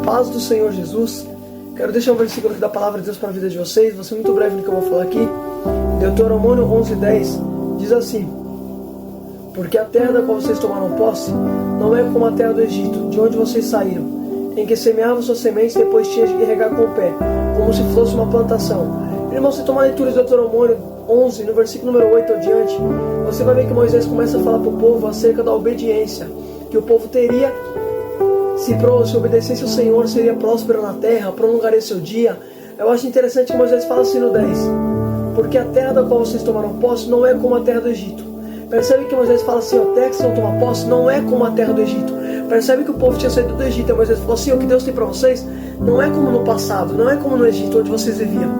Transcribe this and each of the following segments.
paz do Senhor Jesus. Quero deixar um versículo aqui da palavra de Deus para a vida de vocês. Vou ser muito breve no que eu vou falar aqui. Deuteronômio 11:10 diz assim: porque a terra da qual vocês tomaram posse não é como a terra do Egito, de onde vocês saíram, em que semeavam suas sementes e depois tinha de regar com o pé, como se fosse uma plantação. Irmão, se tomar a leitura de Deuteronômio 11, no versículo número 8 adiante, você vai ver que Moisés começa a falar para o povo acerca da obediência, que o povo teria, se obedecesse ao Senhor, seria próspero na terra, prolongaria seu dia. Eu acho interessante que Moisés fala assim no 10: porque a terra da qual vocês tomaram posse não é como a terra do Egito. Percebe que Moisés fala assim: a terra que vocês vão tomar posse não é como a terra do Egito. Percebe que o povo tinha saído do Egito, e Moisés falou assim: o que Deus tem para vocês não é como no passado, não é como no Egito, onde vocês viviam.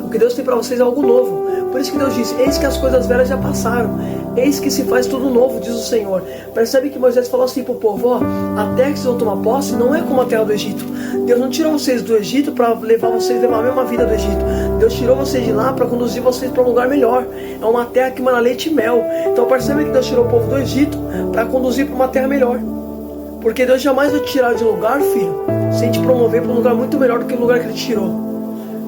O que Deus tem para vocês é algo novo. Por isso que Deus disse: eis que as coisas velhas já passaram, eis que se faz tudo novo, diz o Senhor. Percebe que Moisés falou assim para o povo: ó, a terra que vocês vão tomar posse não é como a terra do Egito. Deus não tirou vocês do Egito para levar vocês a levar a mesma vida do Egito. Deus tirou vocês de lá para conduzir vocês para um lugar melhor. É uma terra que mana leite e mel. Então percebe que Deus tirou o povo do Egito para conduzir para uma terra melhor. Porque Deus jamais vai te tirar de um lugar, filho, sem te promover para um lugar muito melhor do que o lugar que Ele te tirou.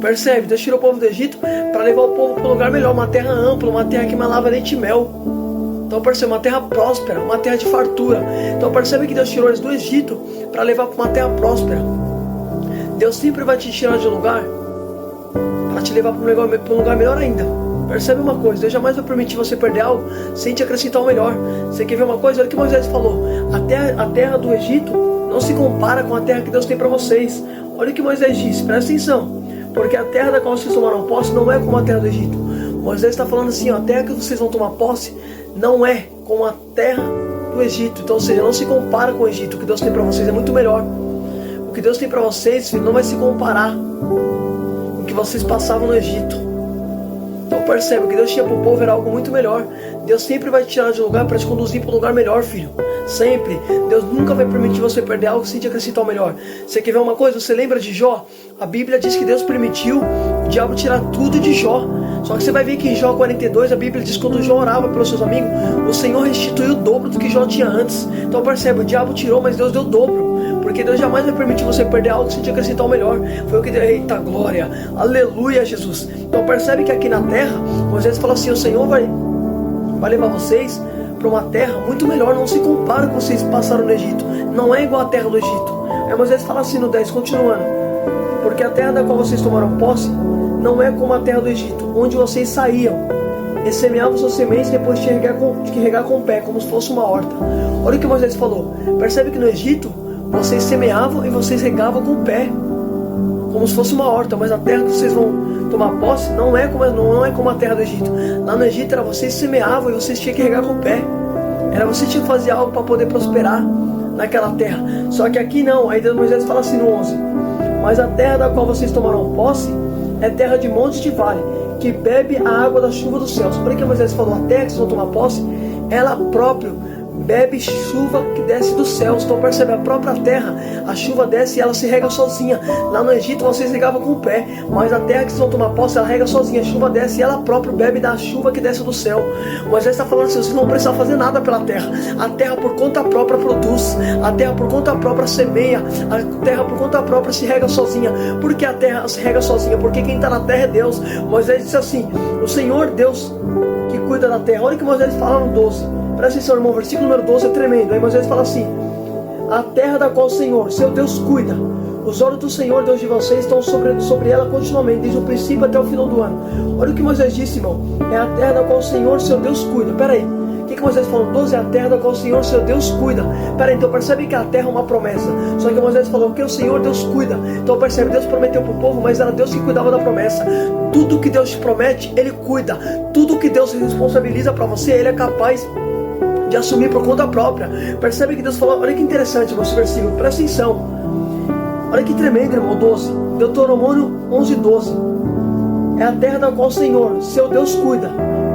Percebe? Deus tirou o povo do Egito para levar o povo para um lugar melhor, uma terra ampla, uma terra que manava leite e mel. Então percebe, uma terra próspera, uma terra de fartura. Então percebe que Deus tirou eles do Egito para levar para uma terra próspera. Deus sempre vai te tirar de um lugar para te levar para um lugar melhor ainda. Percebe uma coisa: Deus jamais vai permitir você perder algo sem te acrescentar o melhor. Você quer ver uma coisa? Olha o que Moisés falou: a terra do Egito não se compara com a terra que Deus tem para vocês. Olha o que Moisés disse, presta atenção: porque a terra da qual vocês tomaram posse não é como a terra do Egito. Moisés está falando assim: ó, a terra que vocês vão tomar posse não é como a terra do Egito. Então, ou seja, não se compara com o Egito. O que Deus tem para vocês é muito melhor. O que Deus tem para vocês, filho, não vai se comparar com o que vocês passavam no Egito. Então percebe, o que Deus tinha para o povo era algo muito melhor. Deus sempre vai te tirar de um lugar para te conduzir para um lugar melhor, filho. Sempre. Deus nunca vai permitir você perder algo sem te acrescentar o melhor. Você quer ver uma coisa? Você lembra de Jó? A Bíblia diz que Deus permitiu o diabo tirar tudo de Jó. Só que você vai ver que em Jó 42 a Bíblia diz que quando Jó orava pelos seus amigos, o Senhor restituiu o dobro do que Jó tinha antes. Então percebe, o diabo tirou, mas Deus deu o dobro. Porque Deus jamais vai permitir você perder algo sem te acrescentar o melhor. Foi o que deu. Eita glória, aleluia, Jesus. Então percebe que aqui na terra, Moisés falou assim: o Senhor vai levar vocês para uma terra muito melhor. Não se compara com vocês passaram no Egito. Não é igual a terra do Egito. Aí Moisés fala assim no 10, continuando: porque a terra da qual vocês tomaram posse não é como a terra do Egito, onde vocês saíam e semeavam suas sementes e depois tinha que regar com o pé, como se fosse uma horta. Olha o que Moisés falou. Percebe que no Egito vocês semeavam e vocês regavam com o pé, como se fosse uma horta. Mas a terra que vocês vão tomar posse não é como a terra do Egito. Lá no Egito era vocês semeavam e vocês tinham que regar com o pé. Era você tinha que fazer algo para poder prosperar naquela terra. Só que aqui não. Aí Moisés fala assim no 11: mas a terra da qual vocês tomaram posse é terra de montes e de vale, que bebe a água da chuva dos céus. Por que Moisés falou: a terra que vocês vão tomar posse, ela própria bebe chuva que desce dos céus. Então percebe, a própria terra, a chuva desce e ela se rega sozinha. Lá no Egito vocês regavam com o pé, mas a terra que vocês vão tomar posse, ela rega sozinha. A chuva desce e ela própria bebe da chuva que desce do céu. Moisés está falando assim: vocês não precisam fazer nada pela terra. A terra por conta própria produz. A terra por conta própria semeia. A terra por conta própria se rega sozinha. Por que a terra se rega sozinha? Porque quem está na terra é Deus. Moisés disse assim: o Senhor Deus que cuida da terra. Olha o que Moisés fala no 12. Presta atenção, irmão, versículo número 12 é tremendo. Aí Moisés fala assim: a terra da qual o Senhor, seu Deus, cuida. Os olhos do Senhor, Deus de vocês, estão sobre ela continuamente, desde o princípio até o final do ano. Olha o que Moisés disse, irmão: é a terra da qual o Senhor, seu Deus, cuida. Pera aí, o que Moisés falou? 12 é a terra da qual o Senhor, seu Deus, cuida. Pera aí, então percebe que a terra é uma promessa. Só que Moisés falou que o Senhor, Deus, cuida. Então percebe, Deus prometeu para o povo, mas era Deus que cuidava da promessa. Tudo que Deus te promete, Ele cuida. Tudo que Deus se responsabiliza para você, Ele é capaz de assumir por conta própria. Percebe que Deus falou? Olha que interessante esse versículo, presta atenção. Olha que tremendo, irmão. 12, Deuteronômio 11:12. É a terra da qual o Senhor, seu Deus, cuida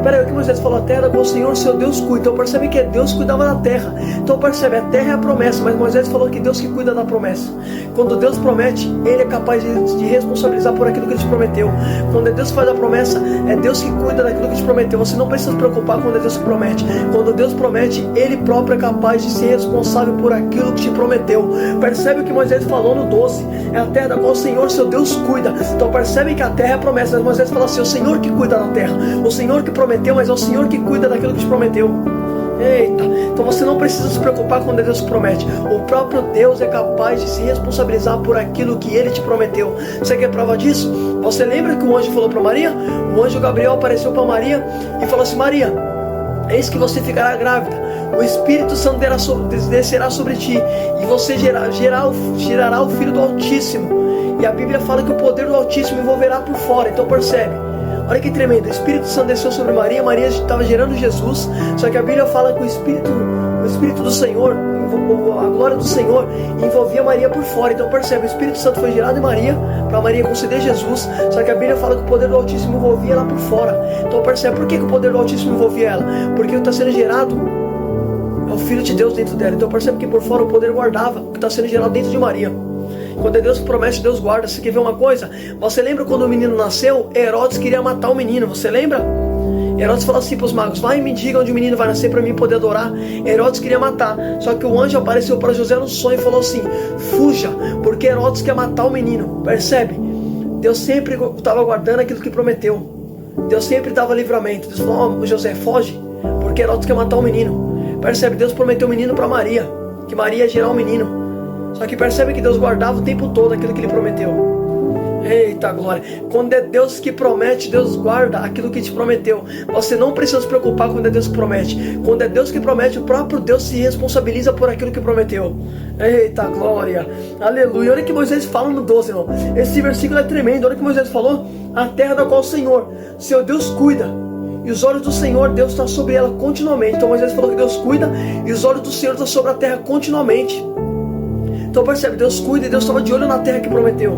Peraí, o que Moisés falou? A terra com o Senhor, seu Deus cuida. Então percebe que Deus cuidava da terra. Então percebe, a terra é a promessa, mas Moisés falou que Deus que cuida da promessa. Quando Deus promete, Ele é capaz de responsabilizar por aquilo que Ele te prometeu. Quando Deus faz a promessa, é Deus que cuida daquilo que te prometeu. Você não precisa se preocupar quando é Deus que promete. Quando Deus promete, Ele próprio é capaz de ser responsável por aquilo que te prometeu. Percebe o que Moisés falou no 12? É a terra da qual o Senhor, seu Deus, cuida. Então percebe que a terra é a promessa. Mas Moisés fala assim, o Senhor que cuida da terra. O Senhor que prometeu, mas é o Senhor que cuida daquilo que te prometeu. Eita, então você não precisa se preocupar quando Deus promete. O próprio Deus é capaz de se responsabilizar por aquilo que Ele te prometeu. Você quer prova disso? Você lembra que o anjo falou para Maria? O anjo Gabriel apareceu para Maria e falou assim, Maria, eis que você ficará grávida, o Espírito Santo descerá sobre ti, e você gerará o Filho do Altíssimo. E a Bíblia fala que o poder do Altíssimo envolverá por fora. Então percebe, olha que tremendo, o Espírito Santo desceu sobre Maria, Maria estava gerando Jesus, só que a Bíblia fala que o Espírito do Senhor, a glória do Senhor, envolvia Maria por fora. Então percebe, o Espírito Santo foi gerado em Maria, para Maria conceder Jesus, só que a Bíblia fala que o poder do Altíssimo envolvia ela por fora. Então percebe, por que o poder do Altíssimo envolvia ela? Porque o que está sendo gerado é o Filho de Deus dentro dela. Então percebe que por fora o poder guardava o que está sendo gerado dentro de Maria. Quando é Deus que promete, Deus guarda. Você quer ver uma coisa? Você lembra quando o menino nasceu? Herodes queria matar o menino, você lembra? Herodes falou assim para os magos, vai e me diga onde o menino vai nascer para mim poder adorar. Herodes queria matar, só que o anjo apareceu para José no sonho e falou assim, fuja, porque Herodes quer matar o menino. Percebe? Deus sempre estava guardando aquilo que prometeu. Deus sempre dava livramento. Deus falou, José, foge, porque Herodes quer matar o menino. Percebe? Deus prometeu o menino para Maria, que Maria ia gerar o menino. Só que percebe que Deus guardava o tempo todo aquilo que Ele prometeu. Eita glória! Quando é Deus que promete, Deus guarda aquilo que te prometeu. Você não precisa se preocupar quando é Deus que promete. Quando é Deus que promete, o próprio Deus se responsabiliza por aquilo que prometeu. Eita glória! Aleluia! Olha o que Moisés fala no 12, irmão. Esse versículo é tremendo. Olha o que Moisés falou. A terra da qual o Senhor, seu Deus, cuida. E os olhos do Senhor, Deus está sobre ela continuamente. Então Moisés falou que Deus cuida e os olhos do Senhor estão sobre a terra continuamente. Então percebe, Deus cuida e Deus estava de olho na terra que prometeu.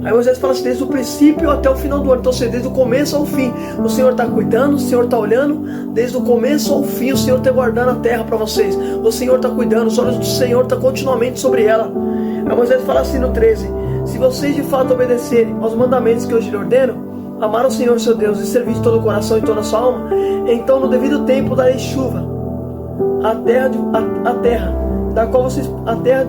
Aí Moisés fala assim, desde o princípio até o final do ano. Então desde o começo ao fim, o Senhor está cuidando, o Senhor está olhando. Desde o começo ao fim, o Senhor está guardando a terra para vocês. O Senhor está cuidando, os olhos do Senhor estão continuamente sobre ela. Aí Moisés fala assim no 13, se vocês de fato obedecerem aos mandamentos que hoje lhe ordeno, amar o Senhor seu Deus e servir de todo o coração e toda a sua alma, então no devido tempo darei chuva, a terra da qual a terra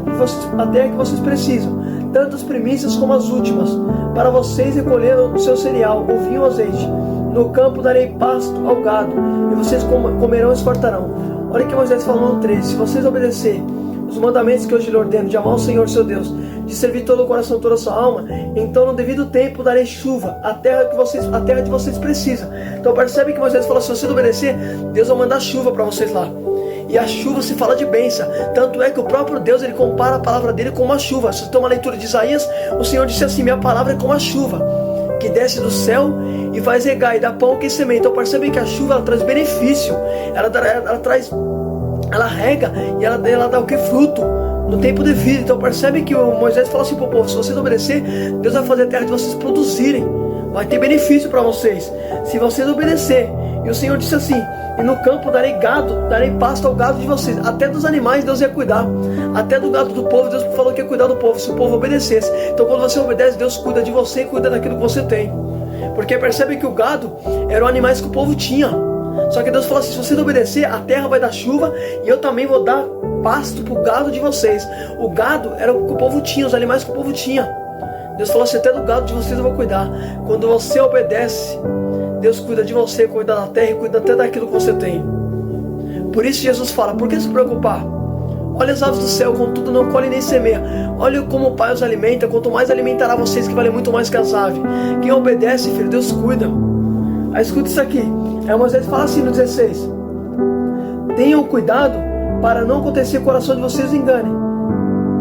que vocês precisam, tanto as primícias como as últimas, para vocês recolherem o seu cereal, o vinho e o azeite. No campo darei pasto ao gado, e vocês comerão e se fartarão. Olha o que Moisés falou no 13, se vocês obedecerem os mandamentos que hoje lhe ordeno, de amar o Senhor seu Deus, de servir todo o coração, toda a sua alma, então no devido tempo darei chuva, a terra de vocês precisam. Então percebe que Moisés falou, se vocês obedecer, Deus vai mandar chuva para vocês lá. E a chuva se fala de bênção. Tanto é que o próprio Deus, Ele compara a palavra dele com uma chuva. Se você tem uma leitura de Isaías, o Senhor disse assim, minha palavra é como a chuva, que desce do céu e faz regar e dá pão que semeia. Então percebem que a chuva ela traz benefício. Ela rega e ela dá o que? Fruto no tempo devido. Então percebe que o Moisés fala assim para o povo, se vocês obedecer, Deus vai fazer a terra de vocês produzirem. Vai ter benefício para vocês, se vocês obedecer. E o Senhor disse assim, e no campo darei pasto ao gado de vocês. Até dos animais Deus ia cuidar. Até do gado do povo, Deus falou que ia cuidar do povo, se o povo obedecesse. Então quando você obedece, Deus cuida de você e cuida daquilo que você tem. Porque percebe que o gado eram animais que o povo tinha. Só que Deus falou assim, se vocês obedecer, a terra vai dar chuva e eu também vou dar pasto para o gado de vocês. O gado era o que o povo tinha, os animais que o povo tinha. Deus falou assim, até do gado de vocês eu vou cuidar. Quando você obedece, Deus cuida de você, cuida da terra e cuida até daquilo que você tem. Por isso Jesus fala, por que se preocupar? Olha as aves do céu, contudo não colhem nem semeia. Olha como o Pai os alimenta, quanto mais alimentará vocês, que vale muito mais que as aves. Quem obedece, filho, Deus cuida. Aí escuta isso aqui. Aí Moisés fala assim no 16. Tenham cuidado para não acontecer que o coração de vocês engane.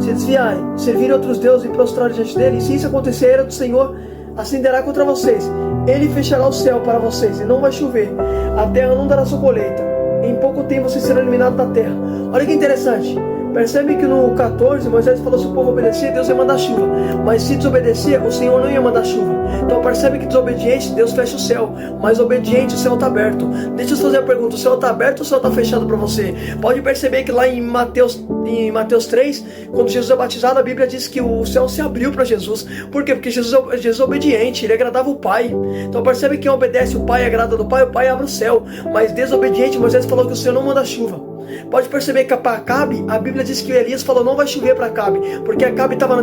Se desviarem, servirem outros deuses e prostrarem diante dele, e se isso acontecer, a ira do Senhor acenderá contra vocês. Ele fechará o céu para vocês e não vai chover. A terra não dará sua colheita. Em pouco tempo vocês serão eliminados da terra. Olha que interessante. Percebe que no 14, Moisés falou: se o povo obedecer, Deus ia mandar chuva. Mas se desobedecer, o Senhor não ia mandar chuva. Então percebe que desobediente, Deus fecha o céu. Mas obediente, o céu está aberto. Deixa eu fazer a pergunta: o céu está aberto ou o céu está fechado para você? Pode perceber que lá em Mateus 3, quando Jesus é batizado, a Bíblia diz que o céu se abriu para Jesus. Por quê? Porque Jesus é obediente, ele agradava o Pai. Então percebe que quem obedece o Pai, agrada do Pai, o Pai abre o céu. Mas desobediente, Moisés falou que o Senhor não manda chuva. Pode perceber que para Acabe, a Bíblia diz que Elias falou: não vai chover para Acabe, porque Acabe estava na